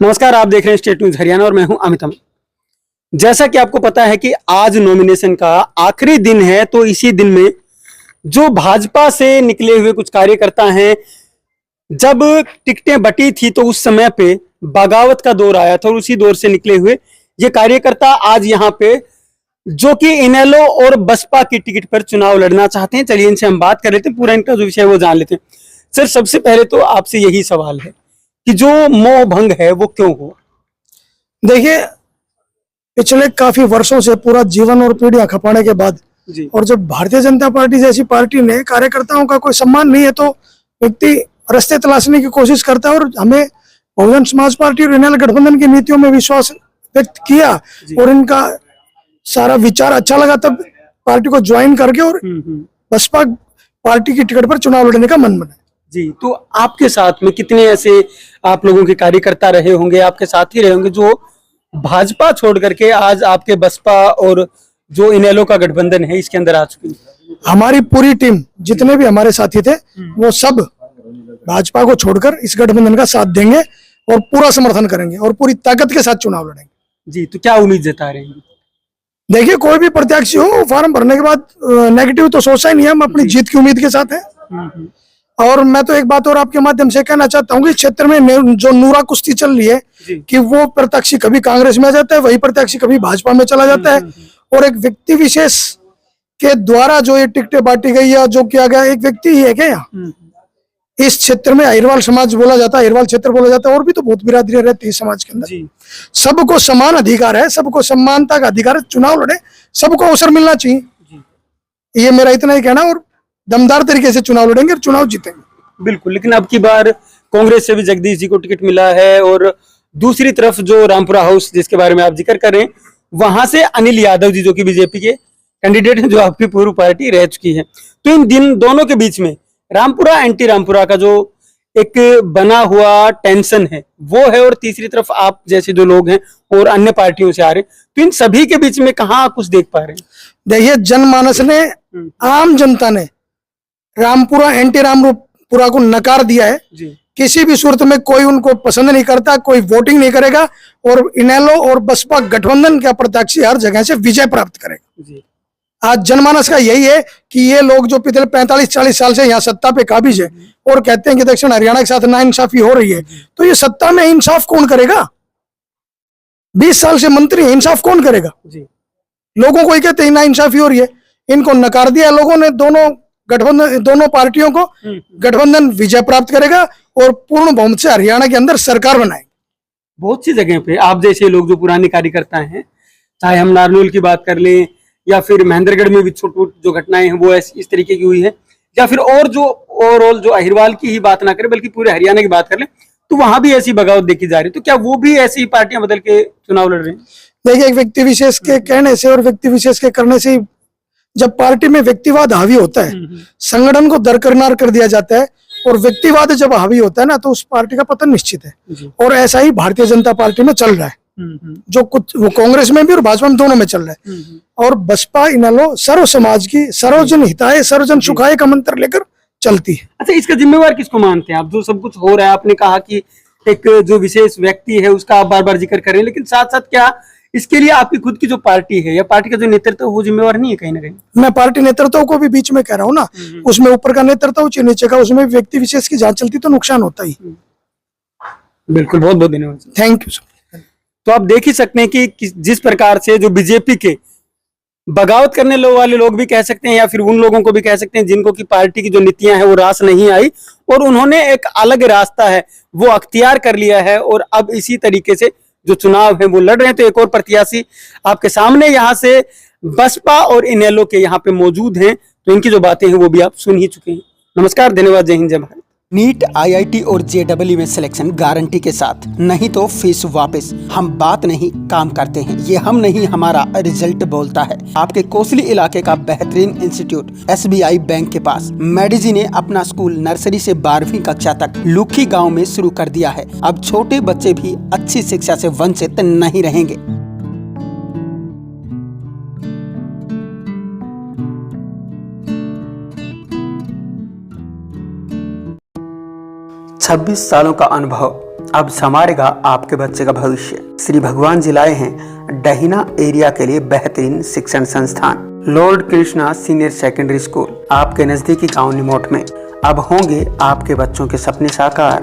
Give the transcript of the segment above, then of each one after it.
नमस्कार, आप देख रहे हैं स्टेट न्यूज हरियाणा और मैं हूं अमित अमन। जैसा कि आपको पता है कि आज नॉमिनेशन का आखिरी दिन है, तो इसी दिन में जो भाजपा से निकले हुए कुछ कार्यकर्ता हैं, जब टिकटें बटी थी तो उस समय पे बगावत का दौर आया था और उसी दौर से निकले हुए ये कार्यकर्ता आज यहाँ पे जो कि इनेलो और बसपा की टिकट पर चुनाव लड़ना चाहते हैं। चलिए इनसे हम बात कर लेते हैं, पूरा इनका जो विषय है वो जान लेते हैं। सर, सबसे पहले तो आपसे यही सवाल है कि जो मोह भंग है वो क्यों हुआ? देखिए, पिछले काफी वर्षों से पूरा जीवन और पीढ़ियां खपाने के बाद जी। और जब भारतीय जनता पार्टी जैसी पार्टी ने कार्यकर्ताओं का कोई सम्मान नहीं है तो व्यक्ति रास्ते तलाशने की कोशिश करता है। और हमें बहुजन समाज पार्टी और इनेलो गठबंधन की नीतियों में विश्वास व्यक्त किया और इनका सारा विचार अच्छा लगा, तब पार्टी को ज्वाइन करके और बसपा पार्टी की टिकट पर चुनाव लड़ने का मन बना। जी, तो आपके साथ में कितने ऐसे आप लोगों के कार्यकर्ता रहे होंगे, आपके साथी रहे होंगे जो भाजपा छोड़ करके आज आपके बसपा और जो इनेलो का गठबंधन है इसके अंदर आ चुके हैं? हमारी पूरी टीम, जितने भी हमारे साथी थे, वो सब भाजपा को छोड़कर इस गठबंधन का साथ देंगे और पूरा समर्थन करेंगे और पूरी ताकत के साथ चुनाव लड़ेंगे। जी, तो क्या उम्मीद जता रहे हैं? देखिए, कोई भी प्रत्याशी हो, फॉर्म भरने के बाद नेगेटिव तो सोचा ही नहीं है। हम अपनी जीत की उम्मीद के साथ हैं। और मैं तो एक बात और आपके माध्यम से कहना चाहता हूँ कि क्षेत्र में जो नूरा कुश्ती चल रही है कि वो प्रत्याशी कभी कांग्रेस में आ जाता है, वही प्रत्याशी कभी भाजपा में चला जाता है और एक व्यक्ति विशेष के द्वारा जो ये टिकटें बांटी गई या जो किया गया, एक व्यक्ति ही है क्या यहाँ? इस क्षेत्र में अहिरवाल समाज बोला जाता है, अहिरवाल क्षेत्र बोला जाता है, और भी तो बहुत बिरादरियां रहती है समाज के अंदर। सबको समान अधिकार है, सबको समानता का अधिकार है, चुनाव लड़े, सबको अवसर मिलना चाहिए। ये मेरा इतना ही कहना, और दमदार तरीके से चुनाव लड़ेंगे और चुनाव जीतेंगे। बिल्कुल, लेकिन अब की बार कांग्रेस से भी जगदीश जी को टिकट मिला है और दूसरी तरफ जो रामपुरा हाउस जिसके बारे में आप जिक्र कर रहे हैं, वहां से अनिल यादव जी जो कि बीजेपी के कैंडिडेट हैं, जो आपकी पूर्व पार्टी रह चुकी है। तो इन दोनों के बीच में रामपुरा एंटी रामपुरा का जो एक बना हुआ टेंशन है वो है, और तीसरी तरफ आप जैसे जो लोग हैं और अन्य पार्टियों से आ रहे हैं, तो इन सभी के बीच में कहाँ कुछ देख पा रहे हैं? देखिए, जनमानस ने, आम जनता ने रामपुरा एंटी रामपुरा को नकार दिया है जी। किसी भी सूरत में कोई उनको पसंद नहीं करता, कोई वोटिंग नहीं करेगा और इनेलो और बसपा गठबंधन का प्रत्याशी हर जगह से विजय प्राप्त करेगा जी। आज जनमानस का यही है कि ये लोग जो पिछले 45-40 साल से यहाँ सत्ता पे काबिज है और कहते हैं कि दक्षिण हरियाणा के साथ नाइंसाफी हो रही है, तो ये सत्ता में इंसाफ कौन करेगा? 20 साल से मंत्री है, इंसाफ कौन करेगा जी? लोगों को ही कहते हैं नाइंसाफी हो रही है। इनको नकार दिया लोगों ने, दोनों पार्टियों को। गठबंधन विजय प्राप्त करेगा और पूर्ण बहुमत से हरियाणा के अंदर सरकार बनाएगी। बहुत सी जगह पे आप जैसे लोग जो पुराने कार्यकर्ता हैं, चाहे हम नारनौल की बात कर लें या फिर महेंद्रगढ़ में भी छोटी जो घटनाएं हैं वो इस तरीके की हुई है, या फिर और जो ओवरऑल जो अहिरवाल की ही बात ना करें बल्कि पूरे हरियाणा की बात कर लें, तो वहां भी ऐसी बगावत देखी जा रही है। तो क्या वो भी ऐसी पार्टियां बदल के चुनाव लड़ रहे हैं? देखिए, एक व्यक्ति विशेष के कहने से और व्यक्ति विशेष के करने से, जब पार्टी में व्यक्तिवाद हावी होता है, संगठन को दरकिनार कर दिया जाता है और व्यक्तिवाद जब हावी होता है ना, तो उस पार्टी का पतन निश्चित है। और ऐसा ही भारतीय जनता पार्टी में चल रहा है, जो कुछ वो कांग्रेस में भी और भाजपा में दोनों में चल रहा है। और बसपा इनेलो सर्व समाज की, सर्वजन हिताय सर्वजन सुखाय का मंत्र लेकर चलती है। अच्छा, इसका जिम्मेवार किसको मानते हैं आप? जो सब कुछ हो रहा है, आपने कहा कि एक जो विशेष व्यक्ति है उसका आप बार बार जिक्र कर रहे हैं, लेकिन साथ साथ क्या इसके लिए आपकी खुद की जो पार्टी है या पार्टी का जो नेतृत्व वो जिम्मेवार नहीं है कहीं ना कहीं? मैं पार्टी नेतृत्व को भी बीच में कह रहा हूँ ना, उसमें ऊपर का नेतृत्व नीचे का, उसमें व्यक्ति विशेष की जांच चलती तो नुकसान होता ही। बिल्कुल, बहुत बहुत धन्यवाद। Thank you sir. तो आप देख ही सकते हैं कि जिस प्रकार से जो बीजेपी के बगावत करने वाले लोग भी कह सकते हैं या फिर उन लोगों को भी कह सकते हैं जिनको की पार्टी की जो नीतियां हैं वो रास नहीं आई और उन्होंने एक अलग रास्ता है वो अख्तियार कर लिया है और अब इसी तरीके से जो चुनाव है वो लड़ रहे हैं। तो एक और प्रत्याशी आपके सामने यहाँ से बसपा और इनेलो के यहाँ पे मौजूद हैं, तो इनकी जो बातें हैं वो भी आप सुन ही चुके हैं। नमस्कार, धन्यवाद, जय हिंद, जय भारत। नीट, आईआईटी और जेईई में सिलेक्शन गारंटी के साथ, नहीं तो फीस वापस। हम बात नहीं काम करते हैं, ये हम नहीं हमारा रिजल्ट बोलता है। आपके कोसली इलाके का बेहतरीन इंस्टीट्यूट एसबीआई बैंक के पास मेडिजी ने अपना स्कूल नर्सरी से 12वीं कक्षा तक लुखी गांव में शुरू कर दिया है। अब छोटे बच्चे भी अच्छी शिक्षा से वंचित नहीं रहेंगे। 26 सालों का अनुभव, अब संवारेगा आपके बच्चे का भविष्य। श्री भगवान जी लाए हैं डहीना एरिया के लिए बेहतरीन शिक्षण संस्थान Lord Krishna senior secondary school आपके नजदीकी गांव निमोट में। अब होंगे आपके बच्चों के सपने साकार।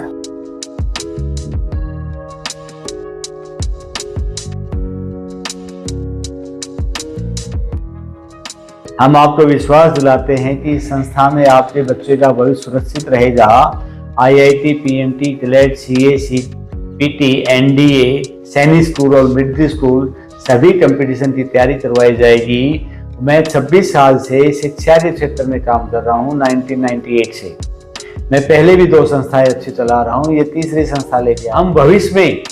हम आपको विश्वास दिलाते हैं कि इस संस्था में आपके बच्चे का भविष्य सुरक्षित रहेगा। IIT, PMT, ग्लेड, CA, CPT, NDA, सैनिक स्कूल और मिलिट्री स्कूल सभी कंपटीशन की तैयारी करवाई जाएगी। मैं 26 साल से शिक्षा के क्षेत्र में काम कर रहा हूँ, 1998 से। मैं पहले भी 2 संस्थाएं अच्छी चला रहा हूँ, ये तीसरी संस्था लेके हम भविष्य में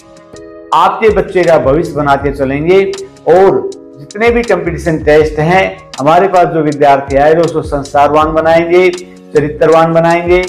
आपके बच्चे का भविष्य बनाते चलेंगे। और जितने भी कंपटीशन टेस्ट हैं, हमारे पास जो विद्यार्थी आए उसको संस्कारवान बनाएंगे, चरित्रवान बनाएंगे।